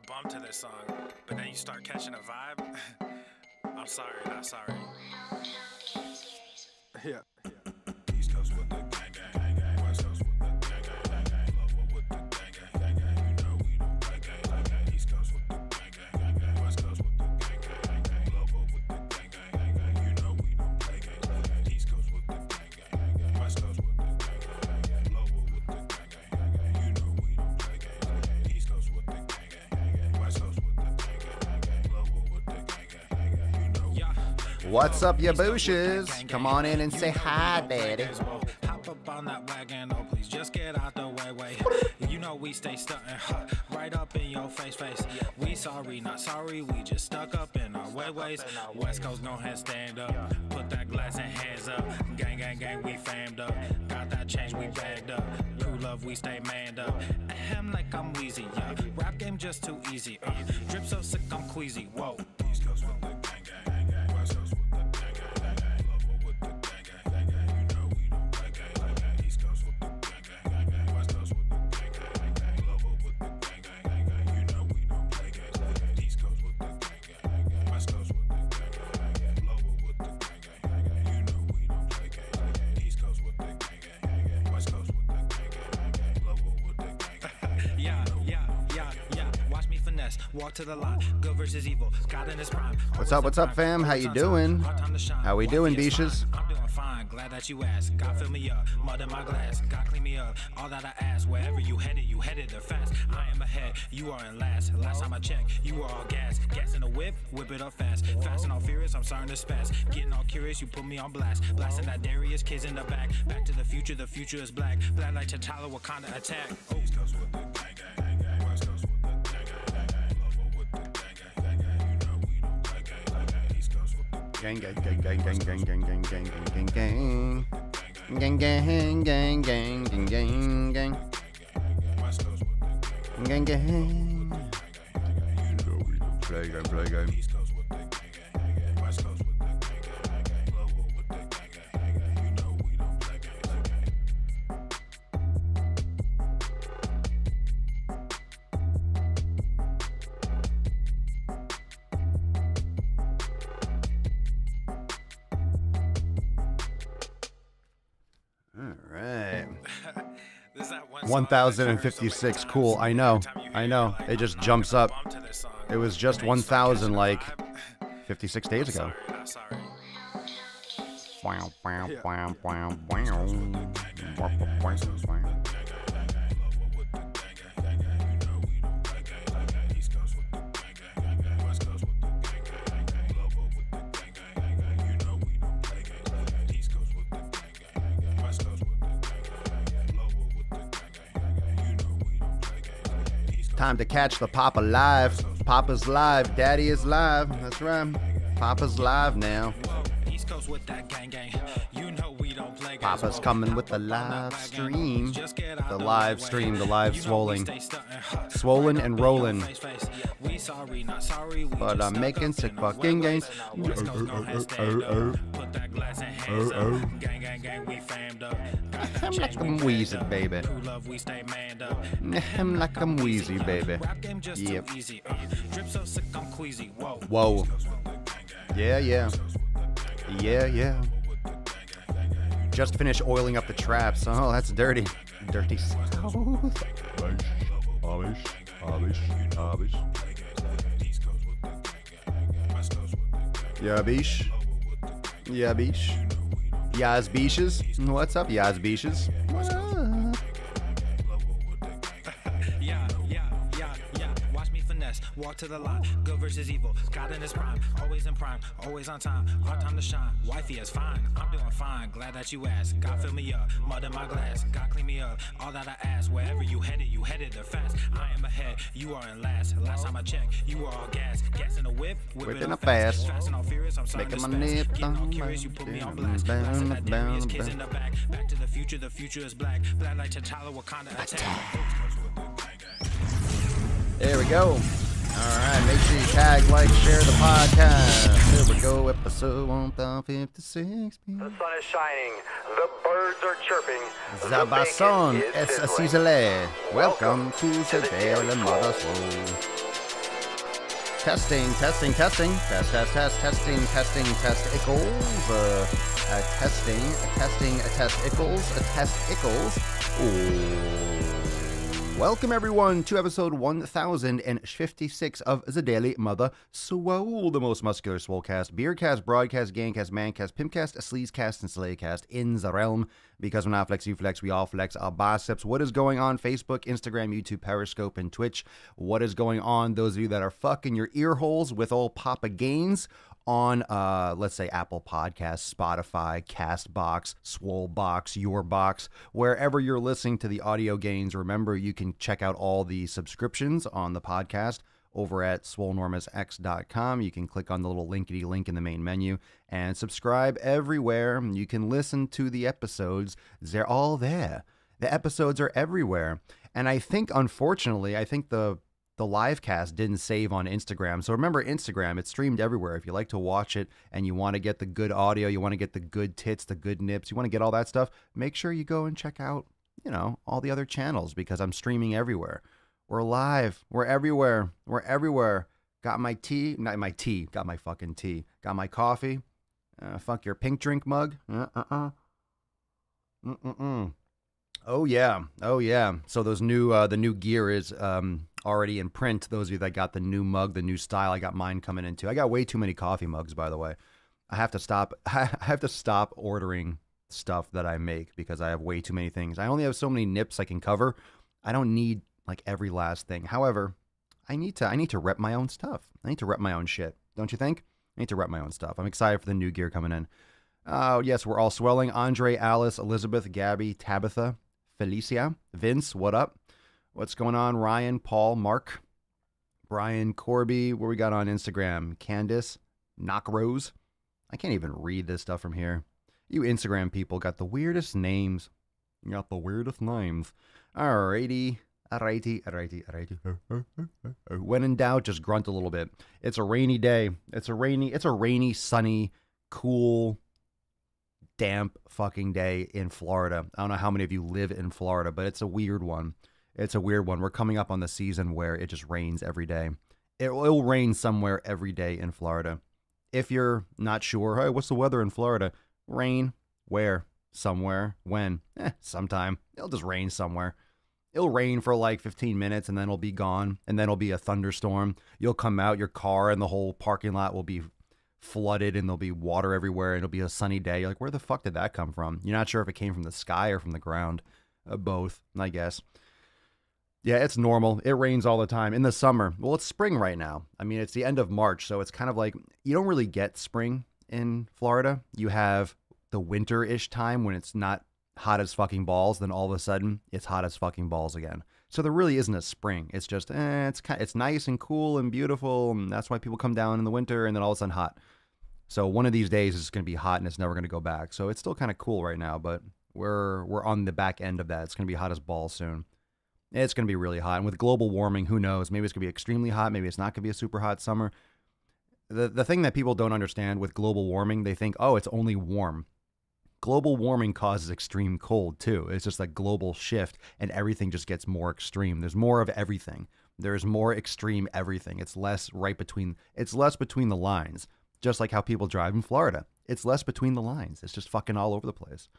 bump to this song, but then you start catching a vibe. I'm sorry, not sorry. Yeah. East Coast with the gang gang, gang. West Coast with the gang gang, gang. Lower with the gang gang, gang. You know we don't play gang gang. East Coast with the gang gang, gang. West Coast with the gang gang, gang. Lower with the gang gang, gang. You know we don't play gang gang. East Coast with the gang gang, gang. West Coast with the gang gang, gang. Lower with the gang gang, gang. You know we don't play gang gang. East Coast with the gang gang, gang. West Coast with the gang gang, gang. Lower with the gang gang, gang. You know. What's up, ya booshes? Come on in and say hi, daddy. Hop up on that wagon, oh please just get out the way. You know we stay stuntin', right up in your face. We sorry, not sorry, we just stuck up in our ways. West Coast go ahead, stand up, put that glass and hands up. Gang, gang, we famed up, got that change, we bagged up. True love, we stay manned up. Ahem like I'm wheezy, yeah. Rap game just too easy, drip so sick I'm queasy, whoa. East Coast with the gang, gang, gang. West Coast with the gang, gang, gang. Lower with the gang, gang, gang. You know we don't play gang, gang. East Coast with the gang, gang, gang. West Coast with the gang, gang, gang. Lower with the gang, gang, gang. You know we don't play gang, gang. East Coast with the gang, gang, gang. West Coast with the gang, gang, gang. Lower with the gang, gang, gang. You know we don't play gang, gang. East Coast with the gang, gang, gang. West Coast with the gang, gang, gang. Lower with the gang, gang. Yeah. Watch me finesse, walk to the line. Good versus evil, God in his prime. What's up, fam? How you doing? How we doing, beaches? I'm doing fine, glad that you asked. God fill me up, mud in my glass. God clean me up, all that I ask. Wherever you headed there fast. I am ahead, you are in last. Last time I checked, you were all gas. Gas in the whip it up fast. Fast and all furious, I'm starting to spaz. Getting all curious, you put me on blast. Blasting that Darius, kids in the back. Back to the future is black. Black like T'Challa, Wakanda attack. East Coast with the gang, gang, gang. West Coast with the gang, gang, gang. Lower with the gang, gang, gang. You know we don't play gang, gang. East Coast with the Gang, gang, gang, gang, gang, gang, gang, gang, gang, gang, gang. Gang, gang, gang, gang, gang, gang, gang, gang. Gang, gang. You know we don't play game. East Coast with the gang, gang, gang. West Coast with the gang, gang, gang. Lower with the gang, gang, gang. You know we don't play gang, gang. All right. This is that 1056. Cool. I know. It just jumps up. It was just 1000 like 56 days ago. Wow, wow, wow, wow, wow. Time to catch the Papa live. Papa's live. Daddy is live. That's right. Papa's live now. East Coast with that gang gang. You know we don't play games. Papa's coming with the live stream. The live stream, the live swollen. Swollen and rolling. We sorry, not sorry. But I'm making sick fucking games. Put that glass and hands up. Gang, gang, gang, we famed up. I'm like I'm wheezy, baby. True love, we stay manned up. I'm like I'm wheezy, baby. Rap game just too easy. Drip so sick, I'm queasy. Whoa. Whoa. Yeah. Just finished oiling up the traps. Oh, that's dirty. Dirty south. Yeah, beesh. Yaz beaches. What's up, Yaz beaches? Watch me finesse, walk to the line. Good versus evil, God in his prime. Always in prime, always on time. Hard time to shine, wifey is fine. I'm doing fine, glad that you asked. God fill me up, mud in my glass. God clean me up, all that I ask. Wherever you headed there fast. I am ahead, you are in last. Last time I checked, you were all gas. Gas in the whip it up fast. Fast and all furious, I'm starting to spaz. Getting all curious, you put me on blast. Blasting that Darius, kids in the back. Back to the future is black. Black like T'Challa, Wakanda attack. There we go. Alright, make sure you tag, like, share the podcast. Here we go, episode 1056. The sun is shining, the birds are chirping. Zabasson the bacon es is sizzling. Cizele. Welcome to the Daily Mother Swole. testing. Testing, testing, ickles. Test ickles. Ooh. Welcome everyone to episode 1056 of the Daily Mother Swole, the most muscular swolecast, beercast, broadcast, gangcast, mancast, pimpcast, sleazecast, and slaycast in the realm. Because when I flex, you flex, we all flex our biceps. What is going on? Facebook, Instagram, YouTube, Periscope, and Twitch. What is going on? Those of you that are fucking your ear holes with old Papa Gains on, let's say, Apple Podcasts, Spotify, Castbox, Swolebox, Your Box, wherever you're listening to the audio gains. Remember, you can check out all the subscriptions on the podcast over at swolenormousx.com. You can click on the little linkety link in the main menu and subscribe everywhere. You can listen to the episodes. They're all there. The episodes are everywhere. And I think, unfortunately, the live cast didn't save on Instagram. So remember, Instagram, it's streamed everywhere. If you like to watch it and you want to get the good audio, you want to get the good tits, the good nips, you want to get all that stuff, make sure you go and check out, all the other channels, because I'm streaming everywhere. We're live. We're everywhere. We're everywhere. Got my tea. Not my tea. Got my fucking tea. Got my coffee. Fuck your pink drink mug. Oh yeah. Oh yeah. So those the new gear is already in print. Those of you that got the new mug, the new style, I got mine coming in too. I got way too many coffee mugs, by the way. I have to stop. I have to stop ordering stuff that I make because I have way too many things. I only have so many nips I can cover. I don't need like every last thing. However, I need to rep my own stuff. I need to rep my own shit. Don't you think? I need to rep my own stuff. I'm excited for the new gear coming in. Oh, yes, we're all swelling. Andre, Alice, Elizabeth, Gabby, Tabitha, Felicia, Vince, what up? What's going on? Ryan, Paul, Mark, Brian, Corby, what we got on Instagram? Candace, Knockrose. I can't even read this stuff from here. You Instagram people got the weirdest names. You got the weirdest names. Alrighty. When in doubt, just grunt a little bit. It's a rainy day. It's a rainy, sunny, cool, damp fucking day in Florida. I don't know how many of you live in Florida, but it's a weird one. It's a weird one. We're coming up on the season where it just rains every day. It'll rain somewhere every day in Florida. If you're not sure, hey, what's the weather in Florida? Rain. Where? Somewhere. When? Sometime. It'll just rain somewhere. It'll rain for like 15 minutes and then it'll be gone. And then it'll be a thunderstorm. You'll come out, your car and the whole parking lot will be flooded and there'll be water everywhere and it'll be a sunny day. You're like, where the fuck did that come from? You're not sure if it came from the sky or from the ground. Both, I guess. Yeah, it's normal. It rains all the time in the summer. Well, it's spring right now. I mean, it's the end of March, so it's kind of like you don't really get spring in Florida. You have the winter-ish time when it's not hot as fucking balls, then all of a sudden it's hot as fucking balls again. So there really isn't a spring. It's just it's nice and cool and beautiful, and that's why people come down in the winter, and then all of a sudden hot. So one of these days it's going to be hot and it's never going to go back. So it's still kind of cool right now, but we're on the back end of that. It's going to be hot as balls soon. It's going to be really hot, and with global warming, who knows? Maybe it's going to be extremely hot. Maybe it's not going to be a super hot summer. The thing that people don't understand with global warming, they think, oh, it's only warm. Global warming causes extreme cold, too. It's just like global shift, and everything just gets more extreme. There's more of everything. There's more extreme everything. It's less between the lines, just like how people drive in Florida. It's less between the lines. It's just fucking all over the place.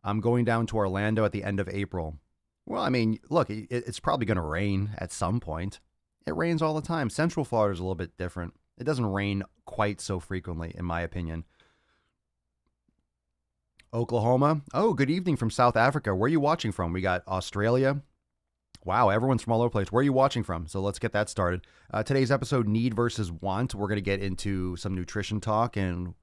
I'm going down to Orlando at the end of April. Well, I mean, look, it's probably going to rain at some point. It rains all the time. Central Florida is a little bit different. It doesn't rain quite so frequently, in my opinion. Oklahoma. Oh, good evening from South Africa. Where are you watching from? We got Australia. Wow, everyone's from all over the place. Where are you watching from? So let's get that started. Today's episode, Need versus Want. We're going to get into some nutrition talk and,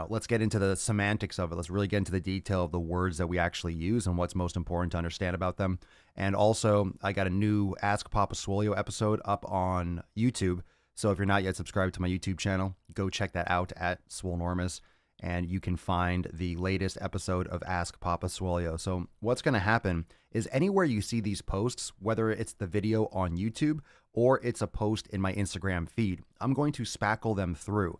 let's get into the semantics of it. Let's really get into the detail of the words that we actually use and what's most important to understand about them. And also, I got a new Ask Papa Swole episode up on YouTube. So if you're not yet subscribed to my YouTube channel, go check that out at Swolenormous. And you can find the latest episode of Ask Papa Swole. So what's going to happen is anywhere you see these posts, whether it's the video on YouTube or it's a post in my Instagram feed, I'm going to spackle them through.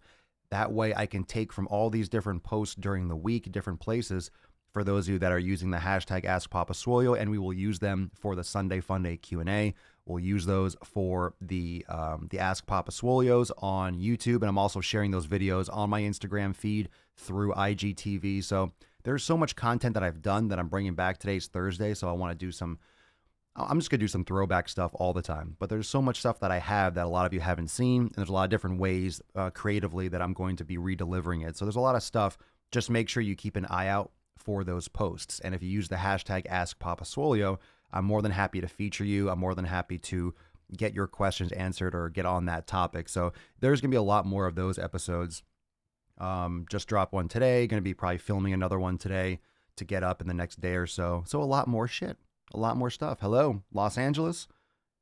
That way I can take from all these different posts during the week, different places, for those of you that are using the hashtag Ask Papa Swole, and we will use them for the Sunday Funday Q&A We'll use those for the Ask Papa Swolios on YouTube, and I'm also sharing those videos on my Instagram feed through IGTV. So there's so much content that I've done that I'm bringing back. Today's Thursday, so I want to do some. I'm just going to do some throwback stuff all the time. But there's so much stuff that I have that a lot of you haven't seen, and there's a lot of different ways creatively that I'm going to be redelivering it. So there's a lot of stuff. Just make sure you keep an eye out for those posts. And if you use the hashtag AskPapaSwolio, I'm more than happy to feature you. I'm more than happy to get your questions answered or get on that topic. So there's going to be a lot more of those episodes. Just dropped one today. Going to be probably filming another one today to get up in the next day or so. So a lot more shit. A lot more stuff. Hello, Los Angeles,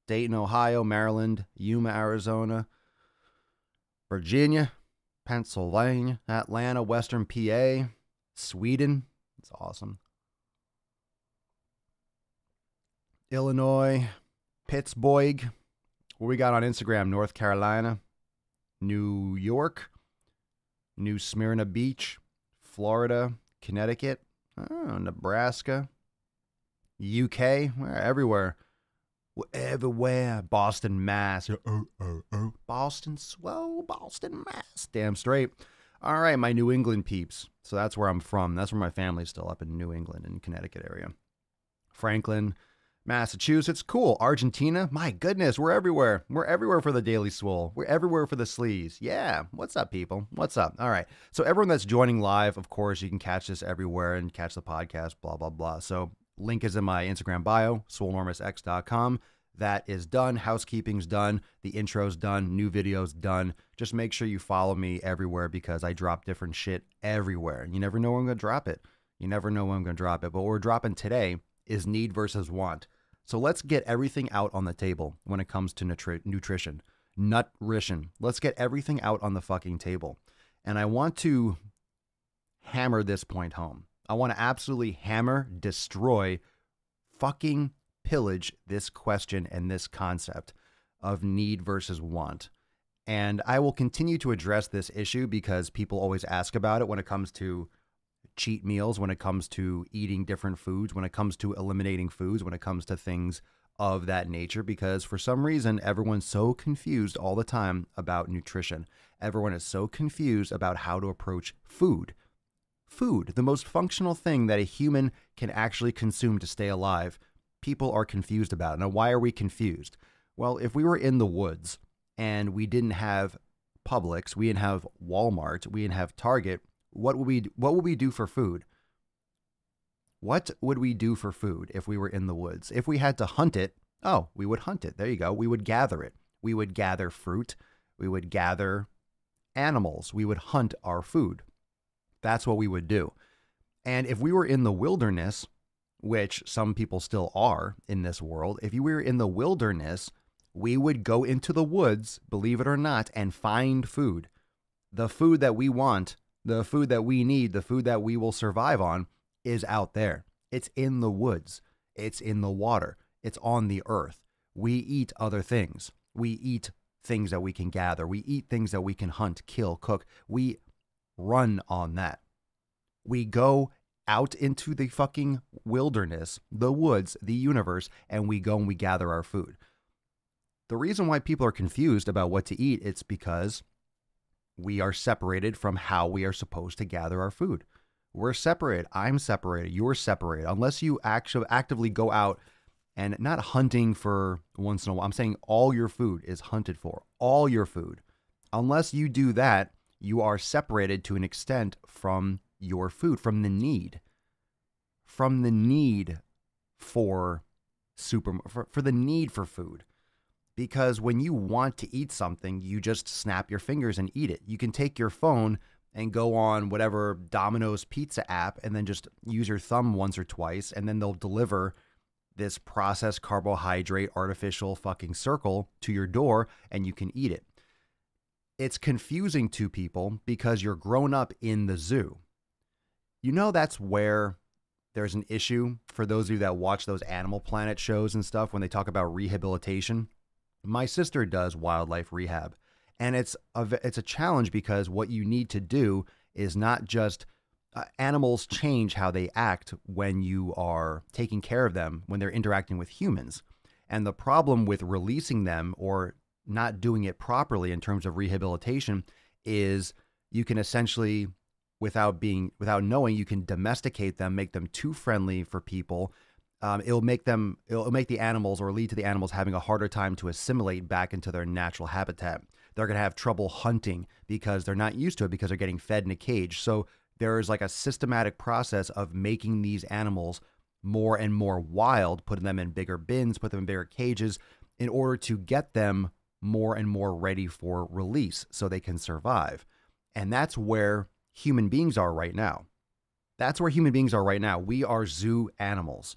Dayton, Ohio, Maryland, Yuma, Arizona, Virginia, Pennsylvania, Atlanta, Western PA, Sweden. It's awesome. Illinois, Pittsburgh. What we got on Instagram? North Carolina, New York, New Smyrna Beach, Florida, Connecticut, Nebraska, UK, everywhere. Everywhere. Boston, Mass. Boston, Swole, Boston, Mass. Damn straight. All right, my New England peeps. So that's where I'm from. That's where my family's still, up in New England and Connecticut area. Franklin, Massachusetts. Cool. Argentina. My goodness, we're everywhere. We're everywhere for the Daily Swole. We're everywhere for the sleaze. Yeah. What's up, people? What's up? All right. So everyone that's joining live, of course, you can catch this everywhere and catch the podcast, blah, blah, blah. So link is in my Instagram bio, swolenormousx.com. That is done. Housekeeping's done. The intro's done. New videos done. Just make sure you follow me everywhere because I drop different shit everywhere. You never know when I'm going to drop it. You never know when I'm going to drop it. But what we're dropping today is need versus want. So let's get everything out on the table when it comes to nutrition. Nutrition. Let's get everything out on the fucking table. And I want to hammer this point home. I want to absolutely hammer, destroy, fucking pillage this question and this concept of need versus want. And I will continue to address this issue because people always ask about it when it comes to cheat meals, when it comes to eating different foods, when it comes to eliminating foods, when it comes to things of that nature, because for some reason, everyone's so confused all the time about nutrition. Everyone is so confused about how to approach food. Food, the most functional thing that a human can actually consume to stay alive. People are confused about it. Now, why are we confused? Well, if we were in the woods and we didn't have Publix, we didn't have Walmart, we didn't have Target, what would we do for food? What would we do for food if we were in the woods? If we had to hunt it, we would hunt it. There you go. We would gather it. We would gather fruit. We would gather animals. We would hunt our food. That's what we would do. And if we were in the wilderness, which some people still are in this world, if you were in the wilderness, we would go into the woods, believe it or not, and find food. The food that we want, the food that we need, the food that we will survive on is out there. It's in the woods. It's in the water. It's on the earth. We eat other things. We eat things that we can gather. We eat things that we can hunt, kill, cook. We run on that. We go out into the fucking wilderness, the woods, the universe, and we go and we gather our food. The reason why people are confused about what to eat, it's because we are separated from how we are supposed to gather our food. We're separated. I'm separated. You're separated. Unless you actually actively go out and not hunting for once in a while. I'm saying all your food is hunted for. All your food. Unless you do that, you are separated to an extent from your food, from the need for the need for food. Because when you want to eat something, you just snap your fingers and eat it. You can take your phone and go on whatever Domino's pizza app and then just use your thumb once or twice, and then they'll deliver this processed carbohydrate artificial fucking circle to your door and you can eat it. It's confusing to people because you're grown up in the zoo. You know, that's where there's an issue for those of you that watch those Animal Planet shows and stuff when they talk about rehabilitation. My sister does wildlife rehab, and it's a challenge because what you need to do is not just animals change how they act when you are taking care of them, when they're interacting with humans. And the problem with releasing them or not doing it properly in terms of rehabilitation is you can essentially, without knowing, you can domesticate them, make them too friendly for people. It'll make the animals, or lead to the animals having a harder time to assimilate back into their natural habitat. They're going to have trouble hunting because they're not used to it, because they're getting fed in a cage. So there is like a systematic process of making these animals more and more wild, putting them in bigger bins, put them in bigger cages in order to get them more and more ready for release so they can survive. And that's where human beings are right now. That's where human beings are right now. We are zoo animals.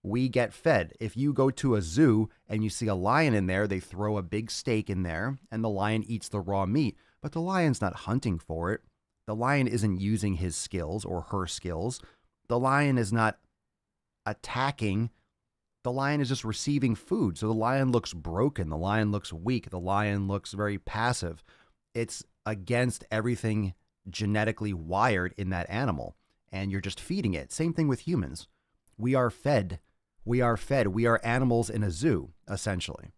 We get fed. If you go to a zoo and you see a lion in there, they throw a big steak in there and the lion eats the raw meat, but the lion's not hunting for it. The lion isn't using his skills or her skills. The lion is not attacking. The lion is just receiving food. So the lion looks broken. The lion looks weak. The lion looks very passive. It's against everything genetically wired in that animal. And you're just feeding it. Same thing with humans. We are fed. We are fed. We are animals in a zoo, essentially.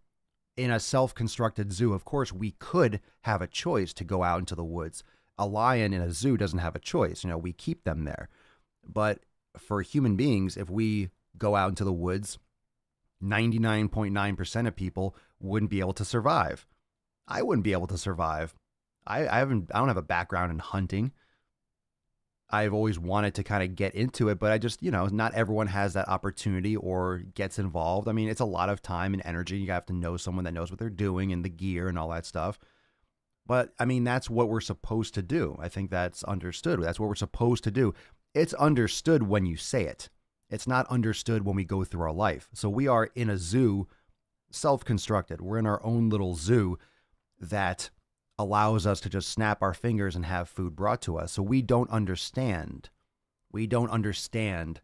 In a self-constructed zoo, of course, we could have a choice to go out into the woods. A lion in a zoo doesn't have a choice. We keep them there. But for human beings, if we go out into the woods, 99.9% of people wouldn't be able to survive. I wouldn't be able to survive. I don't have a background in hunting. I've always wanted to kind of get into it, but I just, not everyone has that opportunity or gets involved. I mean, it's a lot of time and energy. You have to know someone that knows what they're doing and the gear and all that stuff. But I mean, that's what we're supposed to do. I think that's understood. That's what we're supposed to do. It's understood when you say it. It's not understood when we go through our life. So we are in a zoo, self-constructed. We're in our own little zoo that allows us to just snap our fingers and have food brought to us. So we don't understand. We don't understand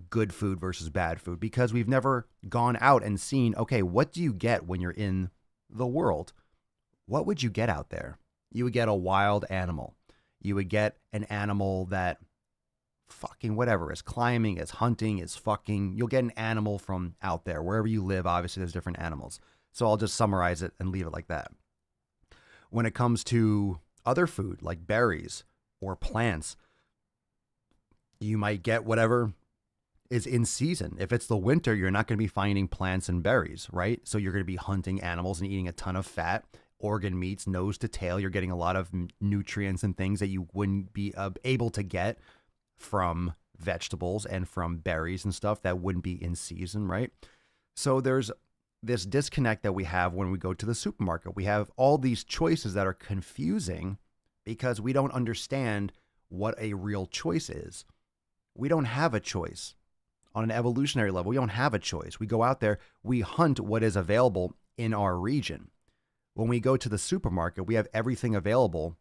good food versus bad food because we've never gone out and seen, okay, what do you get when you're in the world? What would you get out there? You would get a wild animal. You would get an animal that fucking whatever, is climbing, is hunting, is fucking. You'll get an animal from out there. Wherever you live, obviously, there's different animals. So I'll just summarize it and leave it like that. When it comes to other food, like berries or plants, you might get whatever is in season. If it's the winter, you're not going to be finding plants and berries, right? So you're going to be hunting animals and eating a ton of fat, organ meats, nose to tail. You're getting a lot of nutrients and things that you wouldn't be able to get from vegetables and from berries and stuff that wouldn't be in season, right? So there's this disconnect that we have when we go to the supermarket. We have all these choices that are confusing because we don't understand what a real choice is. We don't have a choice. On an evolutionary level, we don't have a choice. We go out there, we hunt what is available in our region. When we go to the supermarket, we have everything available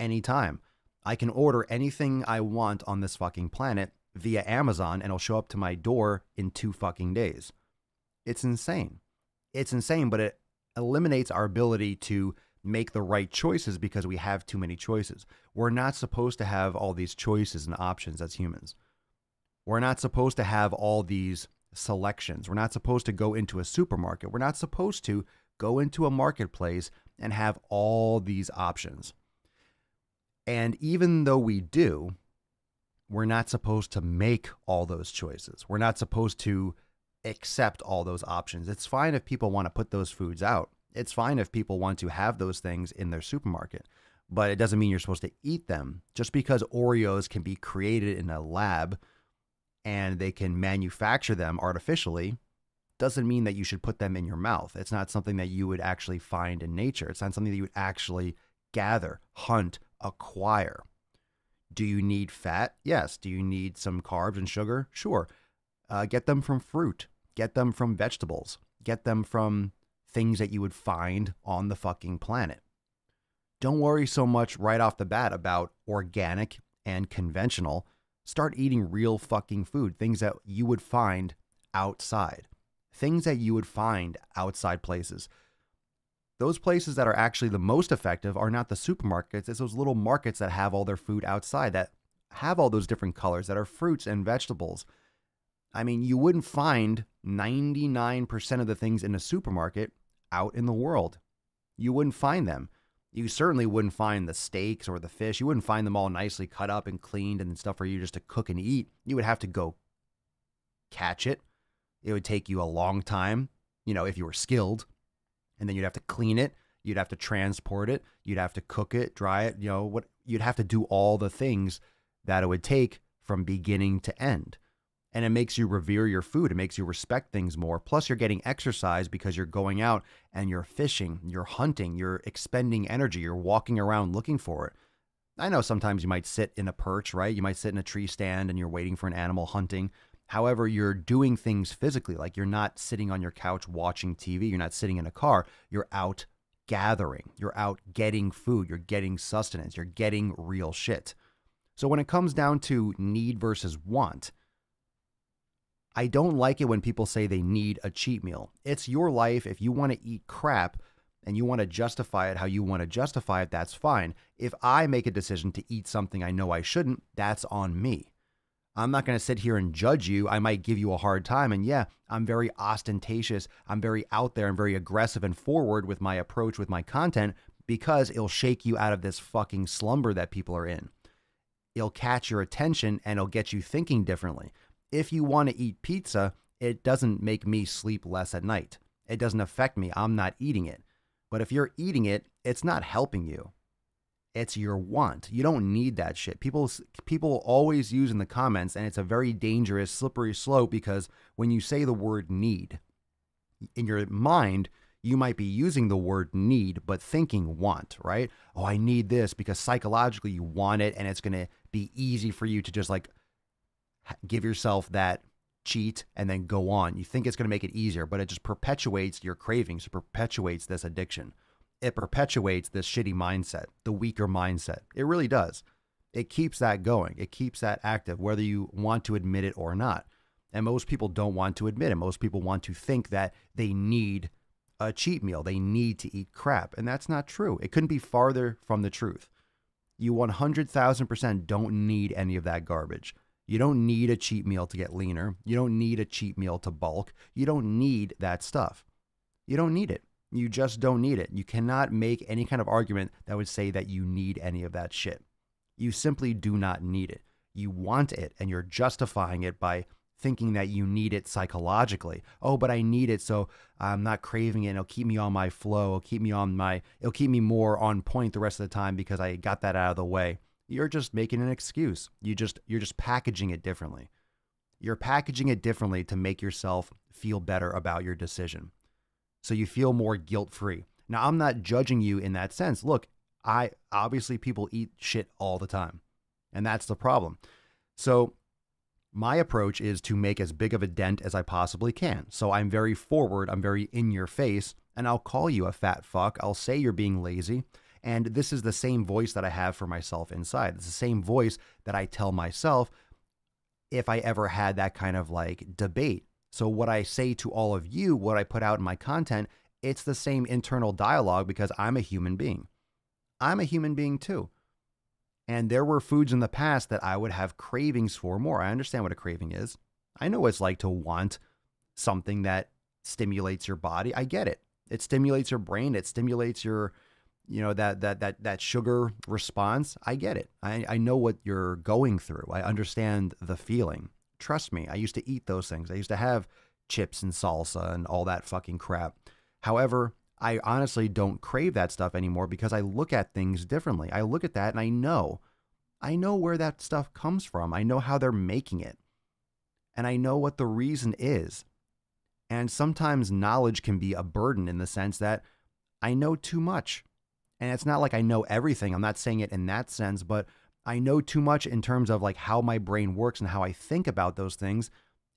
anytime. I can order anything I want on this fucking planet via Amazon and it'll show up to my door in 2 fucking days. It's insane. It's insane, but it eliminates our ability to make the right choices because we have too many choices. We're not supposed to have all these choices and options as humans. We're not supposed to have all these selections. We're not supposed to go into a supermarket. We're not supposed to go into a marketplace and have all these options. And even though we do, we're not supposed to make all those choices. We're not supposed to accept all those options. It's fine if people want to put those foods out. It's fine if people want to have those things in their supermarket, but it doesn't mean you're supposed to eat them. Just because Oreos can be created in a lab and they can manufacture them artificially doesn't mean that you should put them in your mouth. It's not something that you would actually find in nature. It's not something that you would actually gather, hunt, acquire. Do you need fat? Yes. Do you need some carbs and sugar? Sure. Get them from fruit. Get them from vegetables. Get them from things that you would find on the fucking planet. Don't worry so much right off the bat about organic and conventional. Start eating real fucking food. Things that you would find outside. Things that you would find outside places. Those places that are actually the most effective are not the supermarkets. It's those little markets that have all their food outside, that have all those different colors, that are fruits and vegetables. I mean, you wouldn't find 99% of the things in a supermarket out in the world. You wouldn't find them. You certainly wouldn't find the steaks or the fish. You wouldn't find them all nicely cut up and cleaned and stuff for you just to cook and eat. You would have to go catch it. It would take you a long time, if you were skilled. And then you'd have to clean it. You'd have to transport it. You'd have to cook it, dry it. You'd have to do all the things that it would take from beginning to end. And it makes you revere your food. It makes you respect things more. Plus, you're getting exercise because you're going out and you're fishing, you're hunting, you're expending energy, you're walking around looking for it. I know sometimes you might sit in a perch, right? You might sit in a tree stand and you're waiting for an animal hunting. However, you're doing things physically, like you're not sitting on your couch watching TV. You're not sitting in a car. You're out gathering. You're out getting food. You're getting sustenance. You're getting real shit. So when it comes down to need versus want, I don't like it when people say they need a cheat meal. It's your life. If you want to eat crap and you want to justify it how you want to justify it, that's fine. If I make a decision to eat something I know I shouldn't, that's on me. I'm not going to sit here and judge you. I might give you a hard time. And yeah, I'm very ostentatious. I'm very out there and very aggressive and forward with my approach with my content because it'll shake you out of this fucking slumber that people are in. It'll catch your attention and it'll get you thinking differently. If you want to eat pizza, it doesn't make me sleep less at night. It doesn't affect me. I'm not eating it. But if you're eating it, it's not helping you. It's your want. You don't need that shit. People always use in the comments, and it's a very dangerous, slippery slope because when you say the word need, in your mind, you might be using the word need, but thinking want, right? Oh, I need this because psychologically you want it, and it's going to be easy for you to just like give yourself that cheat and then go on. You think it's going to make it easier, but it just perpetuates your cravings. It perpetuates this addiction. It perpetuates this shitty mindset, the weaker mindset. It really does. It keeps that going. It keeps that active, whether you want to admit it or not. And most people don't want to admit it. Most people want to think that they need a cheat meal. They need to eat crap. And that's not true. It couldn't be farther from the truth. You 100,000% don't need any of that garbage. You don't need a cheat meal to get leaner. You don't need a cheat meal to bulk. You don't need that stuff. You don't need it. You just don't need it. You cannot make any kind of argument that would say that you need any of that shit. You simply do not need it. You want it, and you're justifying it by thinking that you need it psychologically. Oh, but I need it, so I'm not craving it. And it'll keep me on my flow. It'll keep me more on point the rest of the time because I got that out of the way. You're just making an excuse. You're just packaging it differently. You're packaging it differently to make yourself feel better about your decision. So you feel more guilt-free. Now, I'm not judging you in that sense. Look, obviously people eat shit all the time, and that's the problem. So my approach is to make as big of a dent as I possibly can. So I'm very forward, I'm very in your face, and I'll call you a fat fuck. I'll say you're being lazy. And this is the same voice that I have for myself inside. It's the same voice that I tell myself if I ever had that kind of like debate. So what I say to all of you, what I put out in my content, it's the same internal dialogue because I'm a human being. I'm a human being too. And there were foods in the past that I would have cravings for more. I understand what a craving is. I know what it's like to want something that stimulates your body. I get it. It stimulates your brain. It stimulates your, that sugar response. I get it. I know what you're going through. I understand the feeling. Trust me, I used to eat those things. I used to have chips and salsa and all that fucking crap. However, I honestly don't crave that stuff anymore because I look at things differently. I look at that and I know where that stuff comes from. I know how they're making it. And I know what the reason is. And sometimes knowledge can be a burden in the sense that I know too much. And it's not like I know everything. I'm not saying it in that sense, but I know too much in terms of like how my brain works and how I think about those things.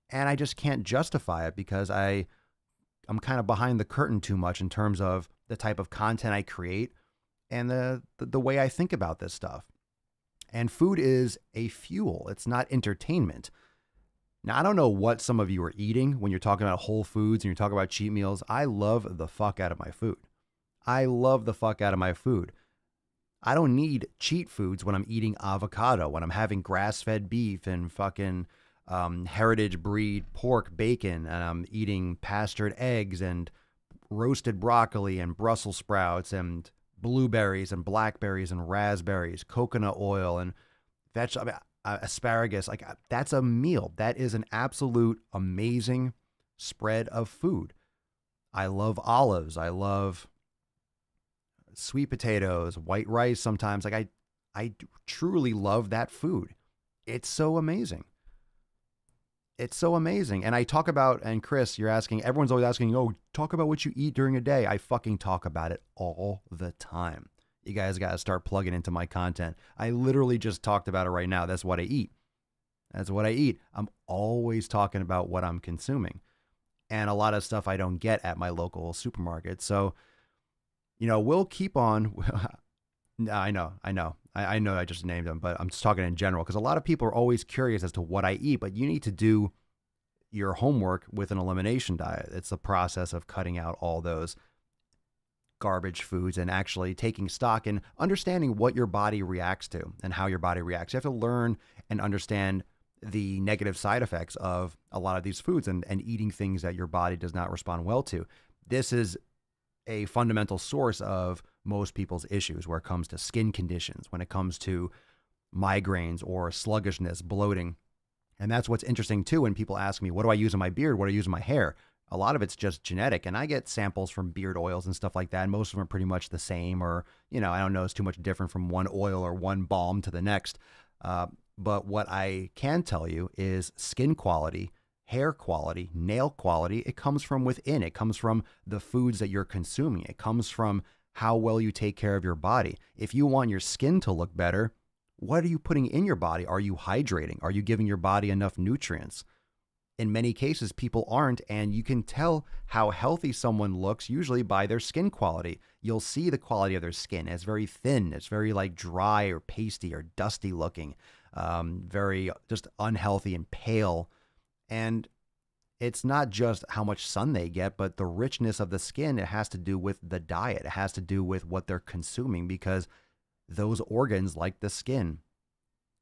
And I just can't justify it because I'm kind of behind the curtain too much in terms of the type of content I create and the way I think about this stuff. And food is a fuel. It's not entertainment. Now, I don't know what some of you are eating when you're talking about whole foods and you're talking about cheat meals. I love the fuck out of my food. I love the fuck out of my food. I don't need cheat foods when I'm eating avocado, when I'm having grass-fed beef and fucking heritage breed pork, bacon, and I'm eating pastured eggs and roasted broccoli and Brussels sprouts and blueberries and blackberries and raspberries, coconut oil and asparagus. Like, that's a meal. That is an absolute amazing spread of food. I love olives. I love sweet potatoes, white rice sometimes. Like, I truly love that food. It's so amazing. It's so amazing. And I talk about, and Chris, you're asking, everyone's always asking, oh, talk about what you eat during a day. I fucking talk about it all the time. You guys got to start plugging into my content. I literally just talked about it right now. That's what I eat. That's what I eat. I'm always talking about what I'm consuming. And a lot of stuff I don't get at my local supermarket. So, we'll keep on. I know. I just named them, but I'm just talking in general because a lot of people are always curious as to what I eat, but you need to do your homework with an elimination diet. It's the process of cutting out all those garbage foods and actually taking stock and understanding what your body reacts to and how your body reacts. You have to learn and understand the negative side effects of a lot of these foods and eating things that your body does not respond well to. This is a fundamental source of most people's issues where it comes to skin conditions, when it comes to migraines or sluggishness, bloating. And that's what's interesting too. When people ask me, what do I use in my beard? What do I use in my hair? A lot of it's just genetic. And I get samples from beard oils and stuff like that. And most of them are pretty much the same, or, I don't know, it's too much different from one oil or one balm to the next. But what I can tell you is skin quality, hair quality, nail quality, it comes from within. It comes from the foods that you're consuming. It comes from how well you take care of your body. If you want your skin to look better, what are you putting in your body? Are you hydrating? Are you giving your body enough nutrients? In many cases, people aren't, and you can tell how healthy someone looks usually by their skin quality. You'll see the quality of their skin. It's very thin. It's very like dry or pasty or dusty looking, very just unhealthy and pale. And it's not just how much sun they get, but the richness of the skin. It has to do with the diet. It has to do with what they're consuming, because those organs like the skin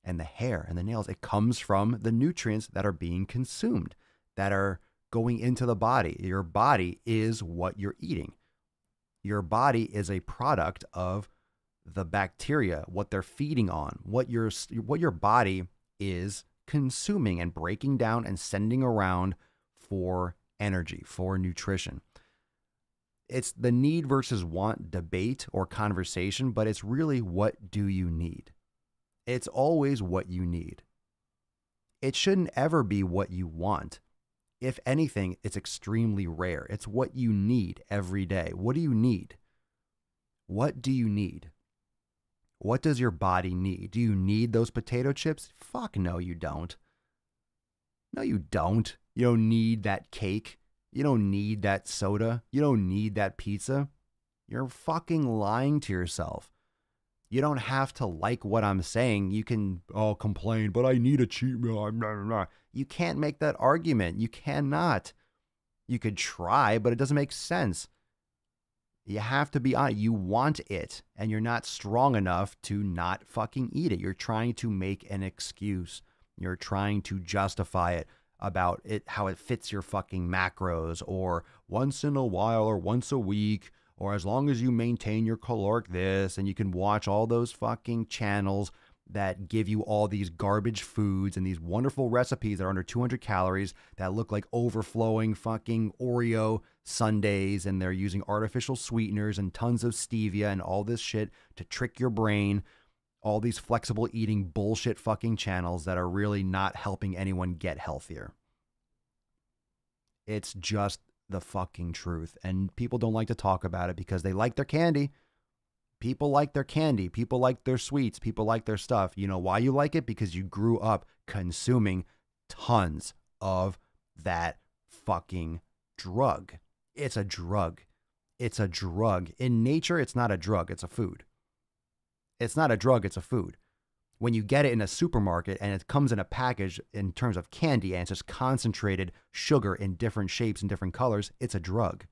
and the hair and the nails, it comes from the nutrients that are being consumed, that are going into the body. Your body is what you're eating. Your body is a product of the bacteria, what they're feeding on, what your body is consuming and breaking down and sending around for energy, for nutrition. It's the need versus want debate or conversation, but it's really, what do you need? It's always what you need. It shouldn't ever be what you want. If anything, it's extremely rare. It's what you need every day. What do you need? What do you need? What does your body need? Do you need those potato chips? Fuck no, you don't. No, you don't. You don't need that cake. You don't need that soda. You don't need that pizza. You're fucking lying to yourself. You don't have to like what I'm saying. You can complain, but I need a cheat meal. You can't make that argument. You cannot. You could try, but it doesn't make sense. You have to be honest. You want it, and you're not strong enough to not fucking eat it. You're trying to make an excuse. You're trying to justify it about it, how it fits your fucking macros, or once in a while, or once a week, or as long as you maintain your caloric this, and you can watch all those fucking channels that give you all these garbage foods and these wonderful recipes that are under 200 calories that look like overflowing fucking Oreo sundaes, and they're using artificial sweeteners and tons of stevia and all this shit to trick your brain. All these flexible eating bullshit fucking channels that are really not helping anyone get healthier. It's just the fucking truth. And people don't like to talk about it because they like their candy. People like their candy. People like their sweets. People like their stuff. You know why you like it? Because you grew up consuming tons of that fucking drug. It's a drug. It's a drug. In nature, it's not a drug. It's a food. It's not a drug, it's a food. When you get it in a supermarket and it comes in a package in terms of candy and it's just concentrated sugar in different shapes and different colors, it's a drug.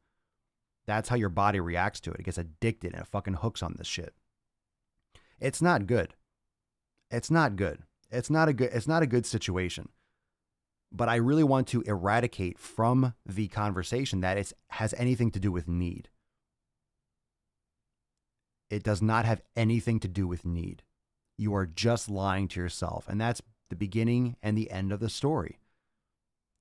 That's how your body reacts to it. It gets addicted and it fucking hooks on this shit. It's not good. It's not good. It's not a good situation. But I really want to eradicate from the conversation that it has anything to do with need. It does not have anything to do with need. You are just lying to yourself. And that's the beginning and the end of the story.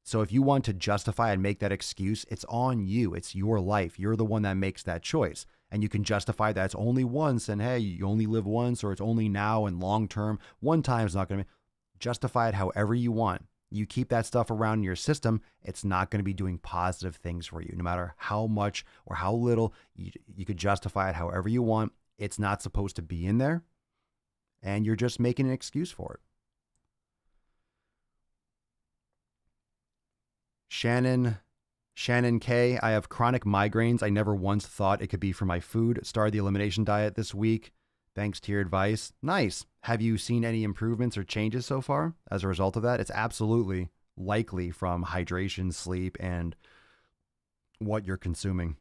So if you want to justify and make that excuse, it's on you. It's your life. You're the one that makes that choice. And you can justify that it's only once and hey, you only live once, or it's only now and long term. One time is not going to justify it however you want. You keep that stuff around in your system, it's not going to be doing positive things for you. No matter how much or how little, you could justify it however you want. It's not supposed to be in there. And you're just making an excuse for it. Shannon K, I have chronic migraines. I never once thought it could be from my food. Started the elimination diet this week. Thanks to your advice. Nice. Have you seen any improvements or changes so far as a result of that? It's absolutely likely from hydration, sleep, and what you're consuming.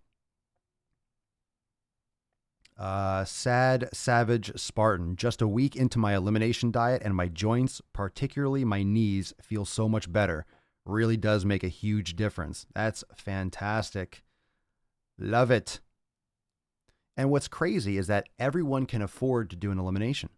Sad Savage Spartan. Just a week into my elimination diet and my joints, particularly my knees, feel so much better. Really does make a huge difference. That's fantastic. Love it. And what's crazy is that everyone can afford to do an elimination.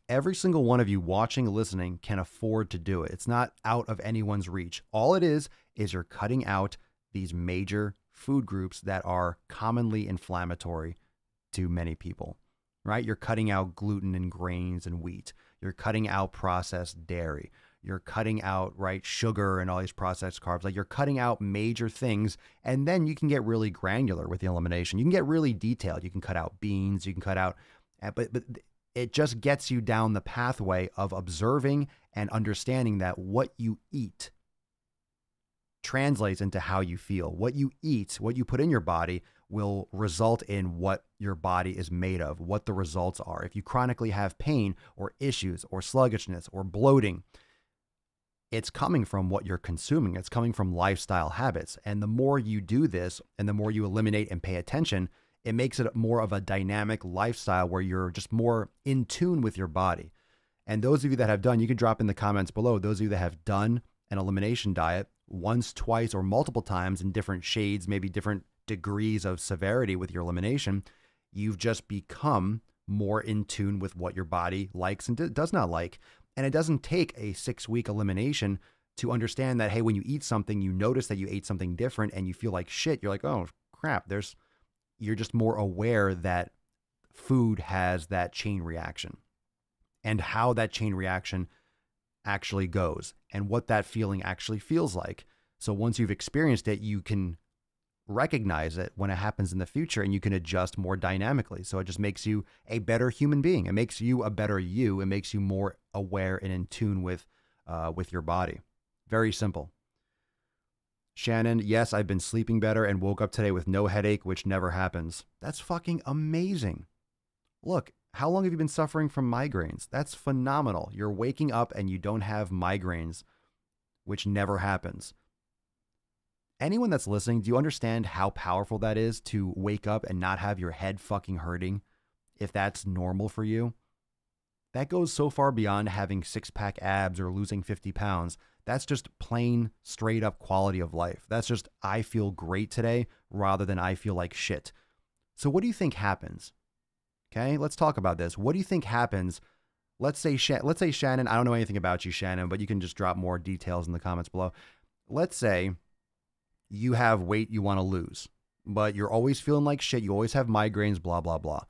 Every single one of you watching, listening can afford to do it. It's not out of anyone's reach. All it is you're cutting out these major food groups that are commonly inflammatory to many people, right? You're cutting out gluten and grains and wheat. You're cutting out processed dairy. You're cutting out, right, sugar and all these processed carbs. Like, you're cutting out major things, and then you can get really granular with the elimination. You can get really detailed. You can cut out beans. You can cut out, but it just gets you down the pathway of observing and understanding that what you eat translates into how you feel. What you eat, what you put in your body, will result in what your body is made of, what the results are. If you chronically have pain or issues or sluggishness or bloating, it's coming from what you're consuming. It's coming from lifestyle habits. And the more you do this and the more you eliminate and pay attention, it makes it more of a dynamic lifestyle where you're just more in tune with your body. And those of you that have done, you can drop in the comments below, those of you that have done an elimination diet once, twice, or multiple times in different shades, maybe different degrees of severity with your elimination, you've just become more in tune with what your body likes and does not like. And it doesn't take a 6-week elimination to understand that, hey, when you eat something, you notice that you ate something different and you feel like shit. You're like, oh, crap. You're just more aware that food has that chain reaction and how that chain reaction actually goes and what that feeling actually feels like. So once you've experienced it, you can recognize it when it happens in the future and you can adjust more dynamically. So it just makes you a better human being. It makes you a better you. It makes you more aware and in tune with your body. Very simple. Shannon, yes, I've been sleeping better and woke up today with no headache, which never happens. That's fucking amazing. Look, how long have you been suffering from migraines? That's phenomenal. You're waking up and you don't have migraines, which never happens. Anyone that's listening, do you understand how powerful that is to wake up and not have your head fucking hurting if that's normal for you? That goes so far beyond having 6-pack abs or losing 50 pounds. That's just plain, straight up quality of life. That's just, I feel great today rather than I feel like shit. So what do you think happens? Okay, let's talk about this. What do you think happens? Let's say Shannon, I don't know anything about you, Shannon, but you can just drop more details in the comments below. Let's say you have weight you want to lose, but you're always feeling like shit. You always have migraines, blah, blah, blah.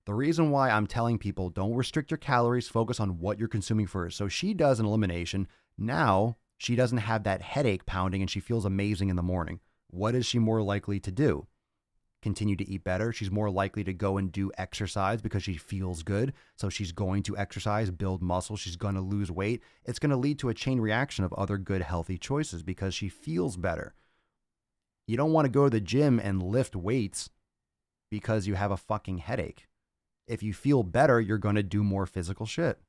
The reason why I'm telling people don't restrict your calories, focus on what you're consuming first. So she does an elimination. Now she doesn't have that headache pounding and she feels amazing in the morning. What is she more likely to do? Continue to eat better. She's more likely to go and do exercise because she feels good. So she's going to exercise, build muscle. She's going to lose weight. It's going to lead to a chain reaction of other good, healthy choices because she feels better. You don't want to go to the gym and lift weights because you have a fucking headache. If you feel better, you're going to do more physical shit.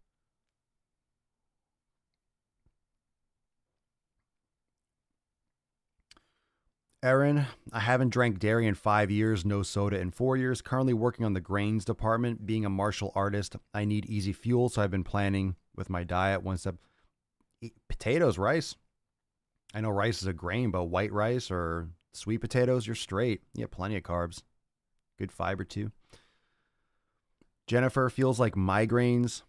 Erin, I haven't drank dairy in 5 years, no soda in 4 years. Currently working on the grains department. Being a martial artist, I need easy fuel, so I've been planning with my diet. One step, eat potatoes, rice. I know rice is a grain, but white rice or sweet potatoes, you're straight. You have plenty of carbs. Good fiber too. Jennifer feels like migraines,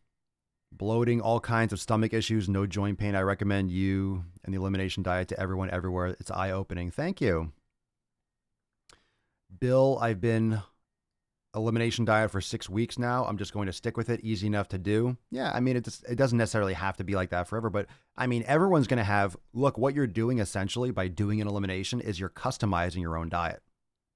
bloating, all kinds of stomach issues, no joint pain. I recommend you and the elimination diet to everyone everywhere. It's eye-opening. Thank you. Bill, I've been elimination diet for 6 weeks now. I'm just going to stick with it. Easy enough to do. Yeah, I mean, it doesn't necessarily have to be like that forever, but I mean, everyone's going to have, look, what you're doing essentially by doing an elimination is you're customizing your own diet.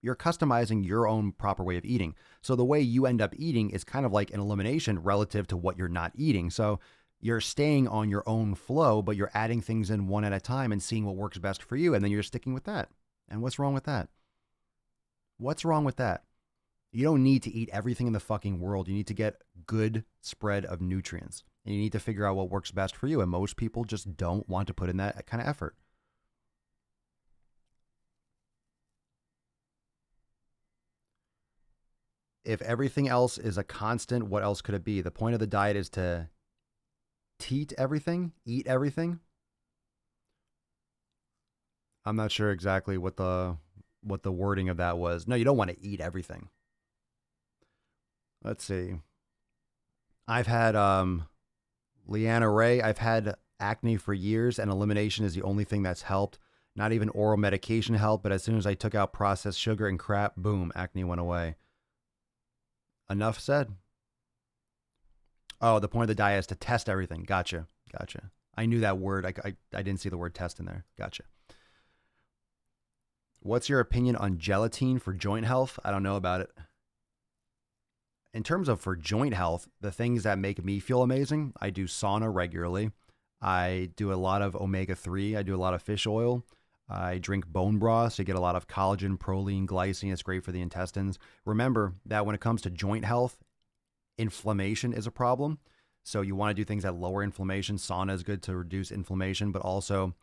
You're customizing your own proper way of eating. So the way you end up eating is kind of like an elimination relative to what you're not eating. So you're staying on your own flow, but you're adding things in one at a time and seeing what works best for you. And then you're sticking with that. And what's wrong with that? What's wrong with that? You don't need to eat everything in the fucking world. You need to get good spread of nutrients. And you need to figure out what works best for you. And most people just don't want to put in that kind of effort. If everything else is a constant, what else could it be? The point of the diet is to eat everything. I'm not sure exactly what the wording of that was. No, you don't want to eat everything. Let's see. I've had Leanna Ray. I've had acne for years, and elimination is the only thing that's helped. Not even oral medication helped, but as soon as I took out processed sugar and crap, boom, acne went away. Enough said. Oh, the point of the diet is to test everything. Gotcha. I knew that word. I didn't see the word test in there. Gotcha. What's your opinion on gelatin for joint health? I don't know about it. In terms of for joint health, the things that make me feel amazing, I do sauna regularly. I do a lot of omega-3. I do a lot of fish oil. I drink bone broth, so you get a lot of collagen, proline, glycine. It's great for the intestines. Remember that when it comes to joint health, inflammation is a problem. So you want to do things that lower inflammation. Sauna is good to reduce inflammation, but also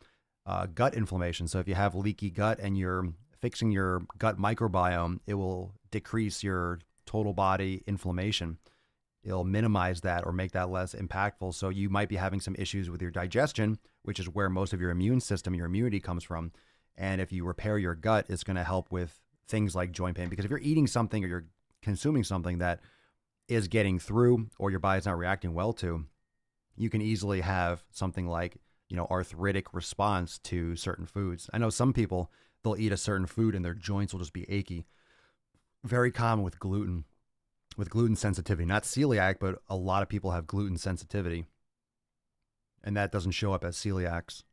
gut inflammation. So if you have leaky gut and you're fixing your gut microbiome, it will decrease your total body inflammation. It'll minimize that or make that less impactful. So you might be having some issues with your digestion, which is where most of your immune system, your immunity comes from. And if you repair your gut, it's going to help with things like joint pain. Because if you're eating something or you're consuming something that is getting through or your body's not reacting well to, you can easily have something like, arthritic response to certain foods. I know some people, they'll eat a certain food and their joints will just be achy. Very common with gluten sensitivity, not celiac, but a lot of people have gluten sensitivity. And that doesn't show up as celiacs.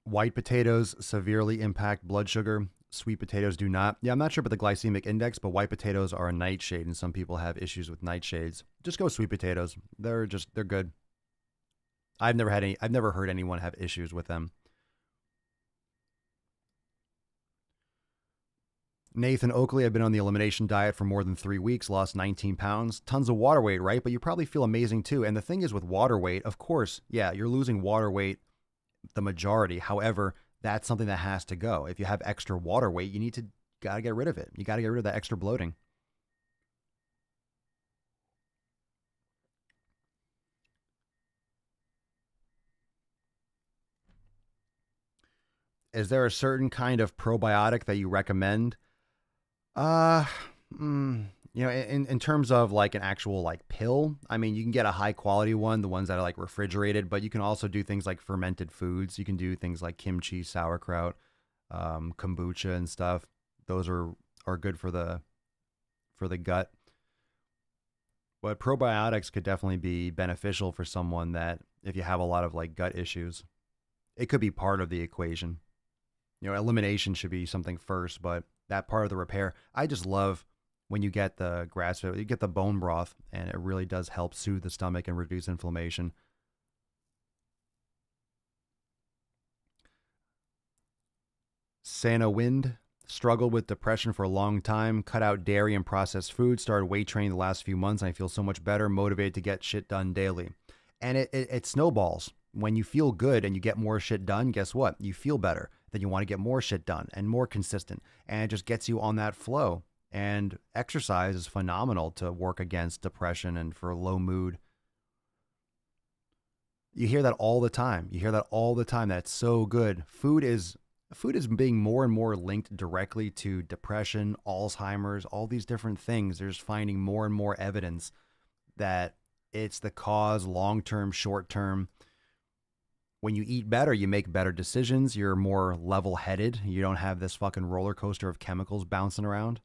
White potatoes severely impact blood sugar. Sweet potatoes do not. Yeah, I'm not sure about the glycemic index, but white potatoes are a nightshade, and some people have issues with nightshades. Just go sweet potatoes. They're good. I've never heard anyone have issues with them. Nathan Oakley, I've been on the elimination diet for more than 3 weeks, lost 19 pounds. Tons of water weight, right? But you probably feel amazing too. And the thing is with water weight, of course, yeah, you're losing water weight the majority. However, that's something that has to go. If you have extra water weight, gotta get rid of it. You gotta get rid of that extra bloating. Is there a certain kind of probiotic that you recommend? In terms of like an actual like pill, I mean, you can get a high quality one, the ones that are like refrigerated, but you can also do things like fermented foods. You can do things like kimchi, sauerkraut, kombucha and stuff. Those are good for the gut. But probiotics could definitely be beneficial for someone that if you have a lot of like gut issues, it could be part of the equation. Elimination should be something first, but that part of the repair, I just love when you get the grass-fed, you get the bone broth, and it really does help soothe the stomach and reduce inflammation. Santa Wind struggled with depression for a long time, cut out dairy and processed food, started weight training the last few months, and I feel so much better, motivated to get shit done daily. And it snowballs. When you feel good and you get more shit done, guess what? You feel better. Then you want to get more shit done and more consistent. And it just gets you on that flow. And exercise is phenomenal to work against depression and for low mood. You hear that all the time. You hear that all the time. That's so good. Food is being more and more linked directly to depression, Alzheimer's, all these different things. There's finding more and more evidence that it's the cause, long-term, short-term. When you eat better, you make better decisions. You're more level-headed. You don't have this fucking roller coaster of chemicals bouncing around.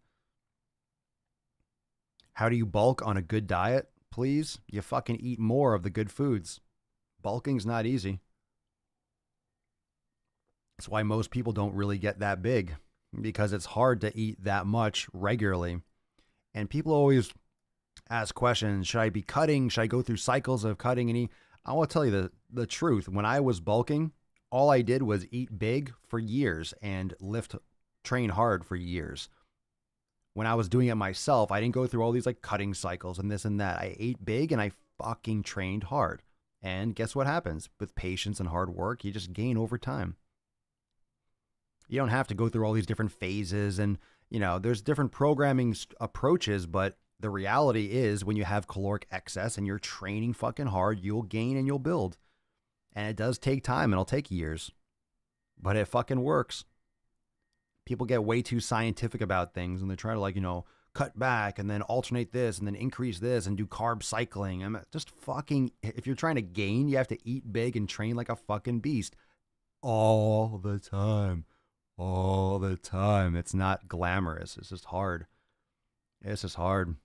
How do you bulk on a good diet? Please, you fucking eat more of the good foods. Bulking's not easy. That's why most people don't really get that big, because it's hard to eat that much regularly. And people always ask questions, should I be cutting? Should I go through cycles of cutting and eat? I want to tell you the truth. When I was bulking, all I did was eat big for years and train hard for years. When I was doing it myself, I didn't go through all these like cutting cycles and this and that. I ate big and I fucking trained hard. And guess what happens? With patience and hard work, you just gain over time. You don't have to go through all these different phases and, there's different programming approaches, but the reality is when you have caloric excess and you're training fucking hard, you'll gain and you'll build. And it does take time and it'll take years, but it fucking works. People get way too scientific about things and they try to cut back and then alternate this and then increase this and do carb cycling. Just fucking, if you're trying to gain, you have to eat big and train like a fucking beast all the time. All the time. It's not glamorous. It's just hard. It's just hard.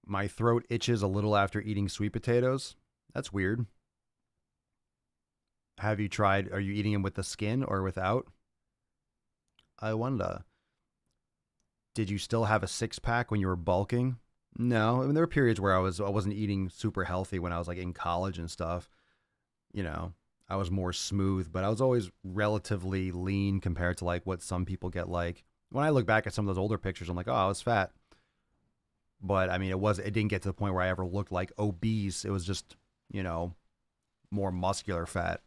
My throat itches a little after eating sweet potatoes. That's weird. Have you tried, are you eating them with the skin or without? I wonder. Did you still have a six-pack when you were bulking? No, I mean, there were periods where I wasn't eating super healthy when I was like in college and stuff. I was more smooth, but I was always relatively lean compared to like what some people get like. When I look back at some of those older pictures, I'm like, oh, I was fat. But I mean, it didn't get to the point where I ever looked like obese. It was just, more muscular fat.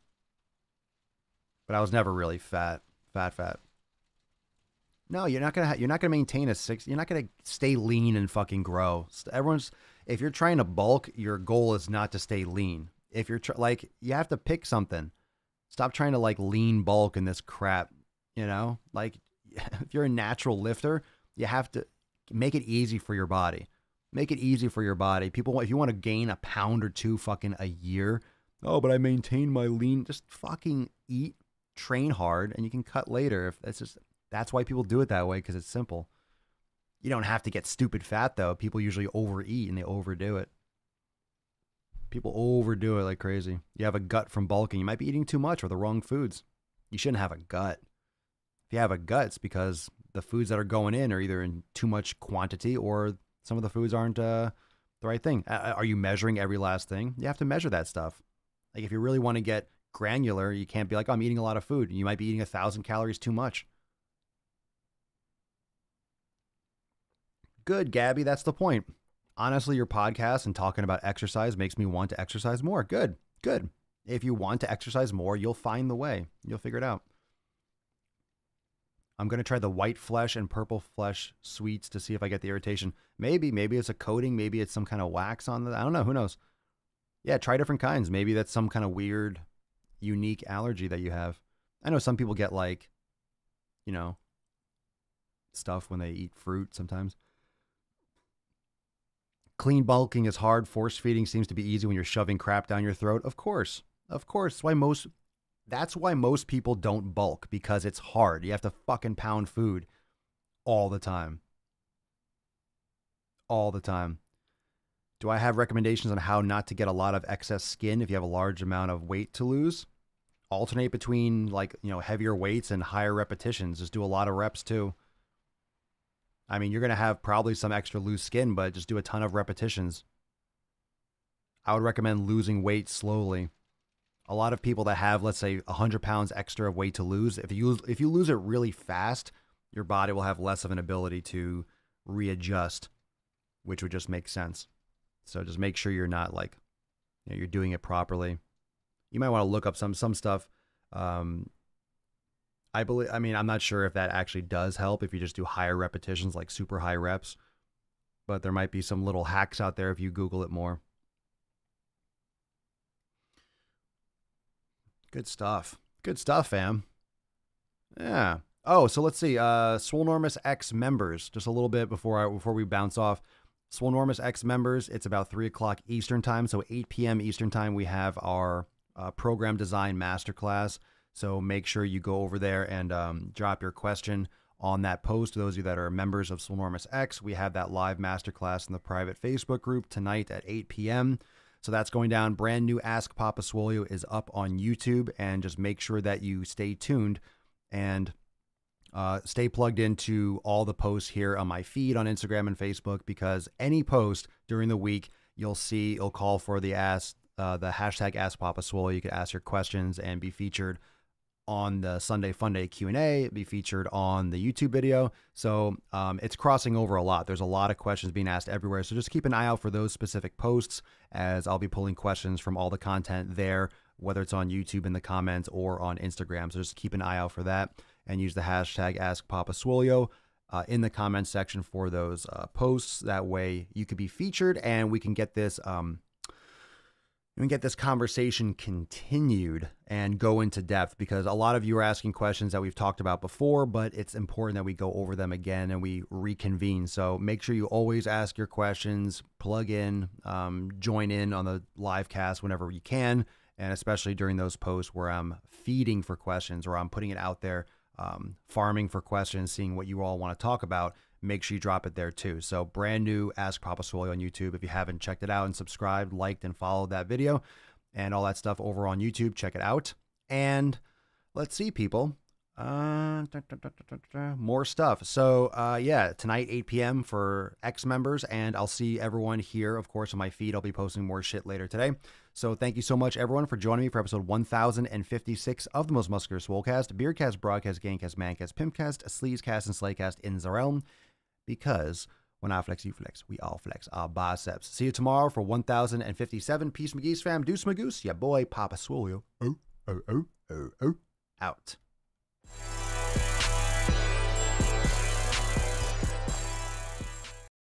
But I was never really fat. No, you're not gonna maintain a six. You're not gonna stay lean and fucking grow. If you're trying to bulk, your goal is not to stay lean. If you're you have to pick something. Stop trying to like lean bulk in this crap. Like if you're a natural lifter, you have to make it easy for your body. Make it easy for your body. People, if you want to gain a pound or two fucking a year, oh, but I maintain my lean. Just fucking eat, train hard, and you can cut later. That's why people do it that way, because it's simple. You don't have to get stupid fat, though. People usually overeat and they overdo it. People overdo it like crazy. You have a gut from bulking. You might be eating too much or the wrong foods. You shouldn't have a gut. If you have a gut, it's because the foods that are going in are either in too much quantity or some of the foods aren't the right thing. Are you measuring every last thing? You have to measure that stuff. Like if you really want to get granular, you can't be like, oh, I'm eating a lot of food. You might be eating 1,000 calories too much. Good, Gabby. That's the point. Honestly, your podcast and talking about exercise makes me want to exercise more. Good. If you want to exercise more, you'll find the way. You'll figure it out. I'm going to try the white flesh and purple flesh sweets to see if I get the irritation. Maybe it's a coating. Maybe it's some kind of wax on I don't know. Who knows? Yeah, try different kinds. Maybe that's some kind of weird, unique allergy that you have. I know some people get like, stuff when they eat fruit sometimes. Clean bulking is hard. Force feeding seems to be easy when you're shoving crap down your throat. Of course. That's why most people don't bulk, because it's hard. You have to fucking pound food all the time. All the time. Do I have recommendations on how not to get a lot of excess skin if you have a large amount of weight to lose? Alternate between heavier weights and higher repetitions. Just do a lot of reps too. I mean, you're going to have probably some extra loose skin, but just do a ton of repetitions. I would recommend losing weight slowly. A lot of people that have, let's say, 100 pounds extra of weight to lose, if you lose it really fast, your body will have less of an ability to readjust, which would just make sense. So just make sure you're not you're doing it properly. You might want to look up some stuff. I I mean, I'm not sure if that actually does help if you just do higher repetitions, like super high reps, but there might be some little hacks out there if you Google it more. Good stuff. Good stuff, fam. Yeah. Oh, so let's see. Swolenormous X members. Just a little bit before we bounce off. Swolenormous X members. It's about 3 o'clock Eastern time, so 8 p.m. Eastern time. We have our program design masterclass. So make sure you go over there and drop your question on that post. Those of you that are members of Swolenormous X, we have that live masterclass in the private Facebook group tonight at 8 p.m. So that's going down. Brand new Ask Papa Swole is up on YouTube, and just make sure that you stay tuned and stay plugged into all the posts here on my feed on Instagram and Facebook, because any post during the week, you'll see it'll call for the hashtag Ask Papa Swole. You can ask your questions and be featured on the Sunday Funday Q&A, be featured on the YouTube video. So it's crossing over a lot. There's a lot of questions being asked everywhere. So just keep an eye out for those specific posts, as I'll be pulling questions from all the content there, whether it's on YouTube in the comments or on Instagram. So just keep an eye out for that, and use the hashtag AskPapaSwolio in the comments section for those posts. That way you could be featured, and we can get this conversation continued and go into depth, because a lot of you are asking questions that we've talked about before, but it's important that we go over them again and we reconvene. So make sure you always ask your questions, plug in, join in on the live cast whenever you can, and especially during those posts where I'm feeding for questions or I'm putting it out there, farming for questions, seeing what you all want to talk about. Make sure you drop it there too. So brand new Ask Papa Swole on YouTube. If you haven't checked it out and subscribed, liked, and followed that video and all that stuff over on YouTube, check it out. And let's see, people. More stuff. So yeah, tonight 8 p.m. for X members, and I'll see everyone here, of course, on my feed. I'll be posting more shit later today. So thank you so much, everyone, for joining me for episode 1056 of the Most Muscular Swolecast, Beardcast, Broadcast, Gamecast, Mancast, Pimpcast, Sleazecast, and Slaycast in the realm. Because when I flex, you flex. We all flex our biceps. See you tomorrow for 1057. Peace, McGee's fam. Deuce Magoose. Yeah, boy, Papa Swole. Out.